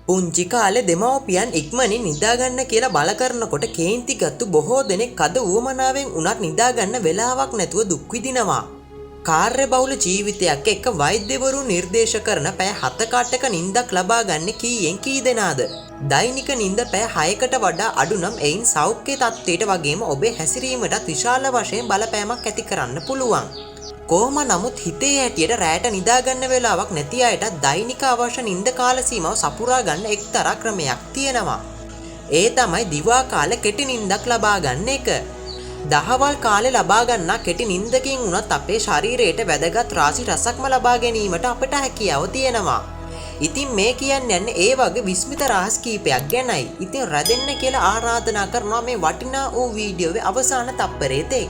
පුංචි කාලේ දෙමව්පියන් ඉක්මනින් නිදාගන්න කියලා බල කරනකොට කේන්ති ගත්තු බොහෝ දෙනෙක් අද උවමනාවෙන් උනත් නිදාගන්න වෙලාවක් නැතුව දුක් විඳිනවා. කාර්යබහුල ජීවිතයක් එක්ක වෛද්‍යවරු නිර්දේශ කරන පැය 7ක නිින්දක් ලබා ගන්න කීයෙන් කී දෙනාද? දෛනික නිින්ද පැය 6කට වඩා අඩු නම් එයින් සෞඛ්‍ය තත්ත්වයට වගේම ඔබේ හැසිරීමටත් විශාල වශයෙන් බලපෑමක් ඇති කරන්න පුළුවන්. කොහොම නමුත් හිතේ ඇටියට රැට නිදාගන්න වෙලාවක් නැති අයට දෛනික අවශ්‍ය නිින්ද කාල සීමාව සපුරා ගන්න එක්තරා ක්‍රමයක් තියෙනවා. ඒ තමයි දිවා කාල කෙටි නිින්දක් ලබා ගන්න එක. දහවල් කාලේ ලබා ගන්නා කෙටි නිින්දකින් උනත් අපේ ශරීරයට වැදගත් රාශි රසක්ම ලබා ගැනීමට අපට හැකියාව තියෙනවා. ඉතින් මේ කියන්නේ ඒ වගේ විස්මිත රහස් කීපයක් ගැනයි. ඉතින් රැඳෙන්න කියලා ආරාධනා කරනවා මේ වටිනා වූ වීඩියෝවේ අවසාන තප්පරේ තෙක්.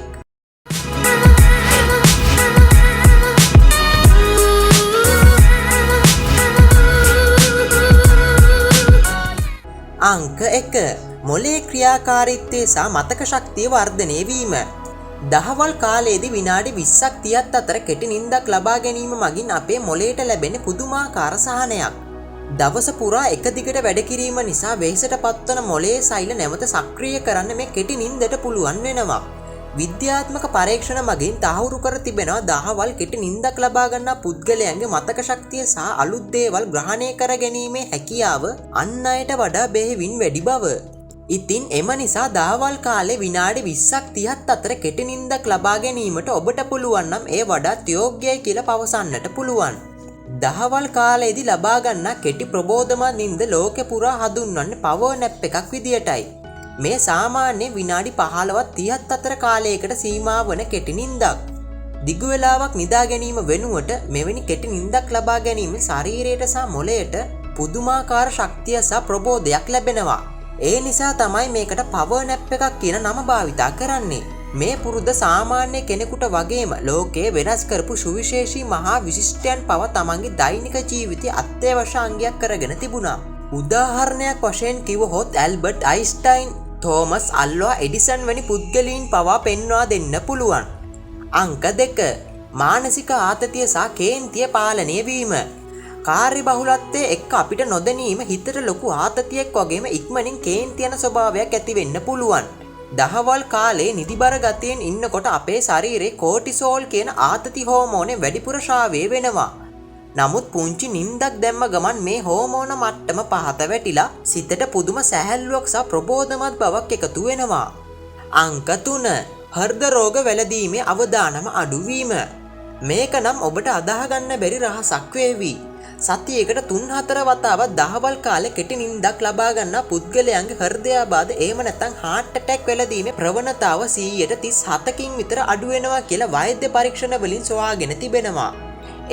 අංක 1 මොළයේ ක්‍රියාකාරීත්වය සහ මතක ශක්තිය වර්ධනය වීම. දහවල් කාලයේදී විනාඩි 20ක් 30ක් අතර කෙටි නිින්දක් ලබා ගැනීම මගින් අපේ මොළයට ලැබෙන පුදුමාකාර සහනයක්. දවස පුරා එක දිගට වැඩ කිරීම නිසා වෙහෙසට පත්වන මොළයේ සෛල නැවත සක්‍රිය කරන්න මේ කෙටි නිින්දට පුළුවන් වෙනවා. විද්‍යාත්මක පරීක්ෂණ මගින් තහවුරු කර තිබෙනවා දහවල් කෙටි නිින්දක් ලබා ගන්නා පුද්ගලයන්ගේ මතක ශක්තිය සහ අලුත් දේවල් ග්‍රහණය කර ගැනීමේ හැකියාව අන් අයට වඩා බෙහෙවින් වැඩි බව. ඉතින් එම නිසා දහවල් කාලේ විනාඩි 20ක් 30ක් අතර කෙටි නිින්දක් ලබා ගැනීමට ඔබට පුළුවන් නම් ඒ වඩාත් යෝග්‍යයි කියලා පවසන්නට පුළුවන්. දහවල් කාලයේදී ලබා ගන්නා කෙටි ප්‍රබෝධමත් නිින්ද ලෝකෙ පුරා හඳුන්වන්නේ පවර් නැප් එකක් විදියටයි. මේ සාමාන්‍ය විනාඩි 15ක් 30ක් අතර කාලයකට සීමා වන කෙටි නිින්දක්. දිගු වේලාවක් නිදා ගැනීම වෙනුවට මෙවැනි කෙටි නිින්දක් ලබා ගැනීම ශරීරයට සහ මොළයට පුදුමාකාර ශක්තිය සහ ප්‍රබෝධයක් ලැබෙනවා. ඒ නිසා තමයි මේකට පවර් නැප් එකක් කියන නම භාවිතා කරන්නේ. මේ පුරුද්ද සාමාන්‍ය කෙනෙකුට වගේම ලෝකයේ වෙනස් කරපු සුවිශේෂී මහා විශිෂ්ටයන් පව තමන්ගේ දෛනික ජීවිතයේ අත්‍යවශ්‍ය අංගයක් කරගෙන තිබුණා. උදාහරණයක් වශයෙන් කිව්වොත් ඇල්බර්ට් අයින්ස්ටයින්, තෝමස් අල්වා එඩිසන් වැනි පුද්ගලයන් පවා පෙන්වා දෙන්න පුළුවන්. අංක 2 මානසික ආතතිය සහ කේන්තිය පාලනය වීම. කාර්යබහුලත්වයේ එක්ක අපිට නොදැනීම හිතට ලොකු ආතතියක් වගේම ඉක්මනින් කේන්ති යන ස්වභාවයක් ඇති වෙන්න පුළුවන්. දහවල් කාලේ නිදිබර ගතියෙන් ඉන්නකොට අපේ ශරීරේ කෝටිසෝල් කියන ආතති හෝමෝනේ වැඩිපුර ශ්‍රාවය වෙනවා. නමුත් පුංචි නිින්දක් දැම්ම ගමන් මේ හෝමෝන මට්ටම පහත වැටිලා සිතට පුදුම සැහැල්ලුවක් සහ ප්‍රබෝධමත් බවක් එකතු වෙනවා. අංක 3 හෘද රෝග වැළඳීමේ අවදානම අඩුවීම. මේක නම් ඔබට අදාහ ගන්න බැරි රහසක් වේවි. සතියේකට 3-4 වතාවක් දහවල් කාලේ කෙටි නිින්දක් ලබා ගන්නා පුද්ගලයන්ගේ හෘදයාබාධ එහෙම නැත්නම් heart attack වැළඳීමේ ප්‍රවණතාව 37%කින් විතර අඩු වෙනවා කියලා වෛද්‍ය පරීක්ෂණ වලින් සොයාගෙන තිබෙනවා.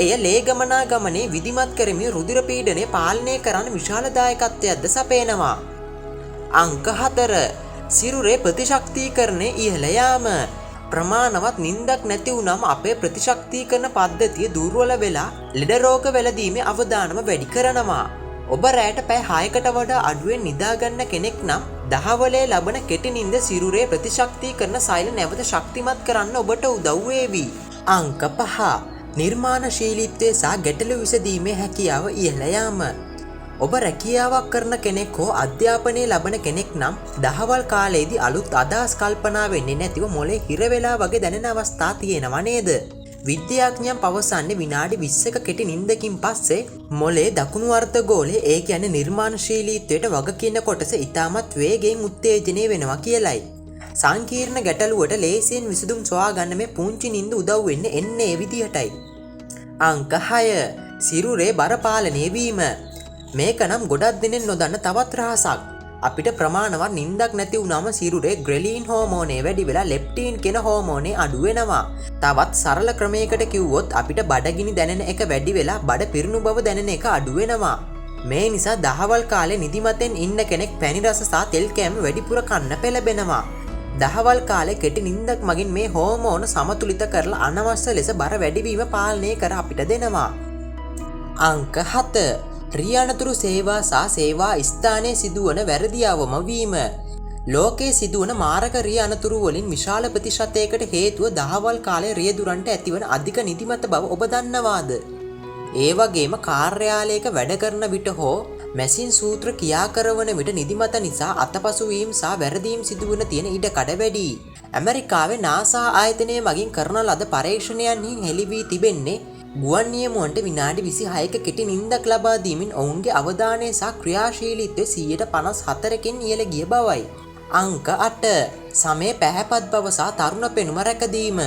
එය ලේ ගමනාගමනේ විධිමත් කරමින් රුධිර පීඩනය පාලනය කරන්න විශාල දායකත්වයක්ද සපයනවා. අංක 4 සිරුරේ ප්‍රතිශක්තිකරණය ඉහළ යාම. ප්‍රමාණවත් නිින්දක් නැති වුනම අපේ ප්‍රතිශක්තිකරණ පද්ධතිය දුර්වල වෙලා ලෙඩ රෝග වැළඳීමේ අවදානම වැඩි කරනවා. ඔබ රැට පැය 6කට වඩා අඩුවෙන් නිදා ගන්න කෙනෙක් නම් දහවලේ ලබන කෙටි නිින්ද සිරුරේ ප්‍රතිශක්තිකරණ සෛල නැවත ශක්තිමත් කරන්න ඔබට උදව් වේවි. අංක 5 නිර්මාණශීලීත්වය සහ ගැටලු විසඳීමේ හැකියාව ඉහළ යාම. ඔබ රැකියාවක් කරන කෙනෙක් හෝ අධ්‍යාපනය ලබන කෙනෙක් නම් දහවල් කාලයේදී අලුත් අදහස් කල්පනා වෙන්නේ නැතිව මොලේ හිර වෙලා වගේ දැනෙන අවස්ථා තියෙනවා නේද? විද්‍යාඥයන් පවසන්නේ විනාඩි 20ක කෙටි නිින්දකින් පස්සේ මොලේ දකුණු අර්ධගෝලයේ ඒ කියන්නේ නිර්මාණශීලීත්වයට වග කියන කොටස ඉතාමත් වේගයෙන් උත්තේජනය වෙනවා කියලයි. සංකීර්ණ ගැටලුවට ලේසියෙන් විසඳුම් සොයාගන්න මේ පුංචි නිින්ද උදව් වෙන්නේ එන්නේ ඒ විදිහටයි. අංක 6 සිරුරේ බර පාලනය වීම. මේක නම් ගොඩක් දෙනෙක් නොදන්න තවත් රහසක්. අපිට ප්‍රමාණවත් නිින්දක් නැති වුනම සිරුරේ ග්‍රෙලින් හෝමෝනේ වැඩි වෙලා ලෙප්ටින් කියන හෝමෝනේ අඩු වෙනවා. තවත් සරල ක්‍රමයකට කිව්වොත් අපිට බඩගිනි දැනෙන එක වැඩි වෙලා බඩ පිරුණු බව දැනෙන එක අඩු වෙනවා. මේ නිසා දහවල් කාලේ නිදිමතෙන් ඉන්න කෙනෙක් පැණි රස සහ තෙල් කෑම වැඩිපුර කන්න පෙළඹෙනවා. දහවල් කාලේ කෙටි නිින්දක් මගින් මේ හෝමෝන සමතුලිත කරලා අනවශ්‍ය ලෙස බර වැඩිවීම පාලනය කර අපිට දෙනවා. අංක 7 රියනතුරු සේවා සහ සේවා ස්ථානයේ සිදුවන වැරදි අවම වීම. ලෝකයේ සිදුවන මාරක රියනතුරු වලින් විශාල ප්‍රතිශතයකට හේතුව දහවල් කාලේ රියදුරන්ට ඇතිවන අධික නිදිමත බව ඔබ දන්නවාද? ඒ වගේම කාර්යාලයක වැඩ කරන විට හෝ මැසින් සූත්‍ර ක්‍රියා කරවන විට නිදිමත නිසා අතපසුවීම් සහ වැරදීම් සිදුවන තියෙන ඉඩ කඩ වැඩි. ඇමරිකාවේ නාසා ආයතනය මගින් කරන ලද පරීක්ෂණයන්හි හෙළි වී තිබෙන්නේ ගුවන් නියමුවන්ට විනාඩි 26ක කෙටි නිින්දක් ලබා දීමෙන් ඔවුන්ගේ අවධානය සහ ක්‍රියාශීලීත්වය 54%කින් ඉහළ ගිය බවයි. අංක 8. සමය පැහැපත් බව සහ තරුණ පෙනුම රැකදීම.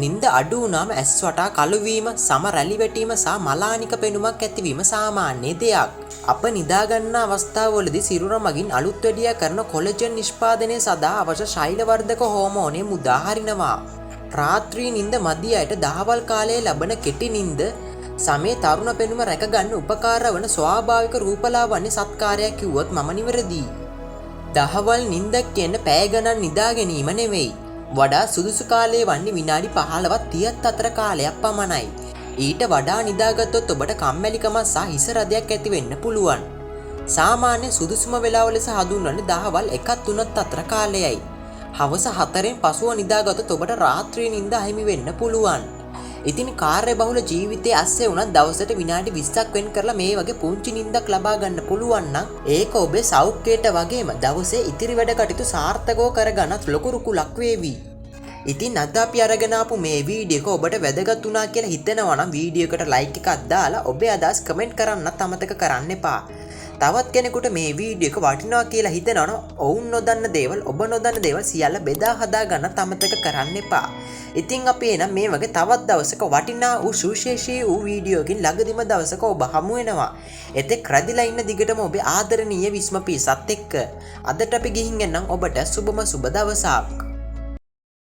නිින්ද අඩු වුණාම ඇස් වටා කළු වීම, සම රැලි වැටීම සහ මලානික පෙනුමක් ඇතිවීම සාමාන්‍ය දෙයක්. අප නිදා ගන්න අවස්ථාවවලදී සිරුර මගින් අලුත් වැඩියා කරන කොලජන් නිෂ්පාදනය සඳහා අවශ්‍ය ශෛල වර්ධක හෝමෝනය මුදා හරිනවා. රාත්‍රී නිින්ද මදි අයට දහවල් කාලයේ ලබන කෙටි නිින්ද සමේ තරුණ පෙනුම රැකගන්න උපකාර වන ස්වාභාවික රූපලාවන්‍ය සත්කාරයක් කිව්වොත් මම නිවැරදියි. දහවල් නිින්දක් කියන්නේ පැය ගණන් නිදා ගැනීම නෙවෙයි. වඩා සුදුසු කාලය වන්නේ විනාඩි 15-34 කාලයක් පමණයි. ඊට වඩා නිදාගත්තොත් ඔබට කම්මැලිකම සහ හිස රදයක් ඇති වෙන්න පුළුවන්. සාමාන්‍ය සුදුසුම වේලාව ලෙස හඳුන්වන්නේ දහවල් 1-3 අතර කාලයයි. හවස 4න් පසුව නිදාගත්තොත් ඔබට රාත්‍රී නිින්ද අහිමි වෙන්න පුළුවන්. ඉතින් කාර්යබහුල ජීවිතයේ ඇස්සේ වුණත් දවසට විනාඩි 20ක් වෙන් කරලා මේ වගේ පුංචි නිින්දක් ලබා ගන්න පුළුවන් නම් ඒක ඔබේ සෞඛ්‍යයට වගේම දවසේ ඉතිරි වැඩ කටයුතු සාර්ථකව කරගන්නත් ලොකු රුකුලක් වේවි. ඉතින් අද අපි අරගෙන ආපු මේ වීඩියෝ එක ඔබට වැදගත් වුණා කියලා හිතෙනවා නම් වීඩියෝ එකට ලයික් එකක් දාලා ඔබේ අදහස් කමෙන්ට් කරන්නත් අමතක කරන්න එපා. තවත් කෙනෙකුට මේ වීඩියෝ එක වටිනවා කියලා හිතෙනවා නම් ඔවුන් නොදන්න දේවල් ඔබ නොදන්න දේවල් සියල්ල බෙදා හදා ගන්නත් අමතක කරන්න එපා. ඉතින් අපි එනම් මේ වගේ තවත් දවසක වටිනා වූ සුවිශේෂී වූ වීඩියෝකින් ළඟදිම දවසක ඔබ හමු වෙනවා. එතෙක් රැඳිලා ඉන්න දිගටම ඔබේ ආදරණීය විස්ම පීසත් එක්ක. අදට අපි ගිහින් එන්නම් ඔබට සුබම සුබ දවසක්.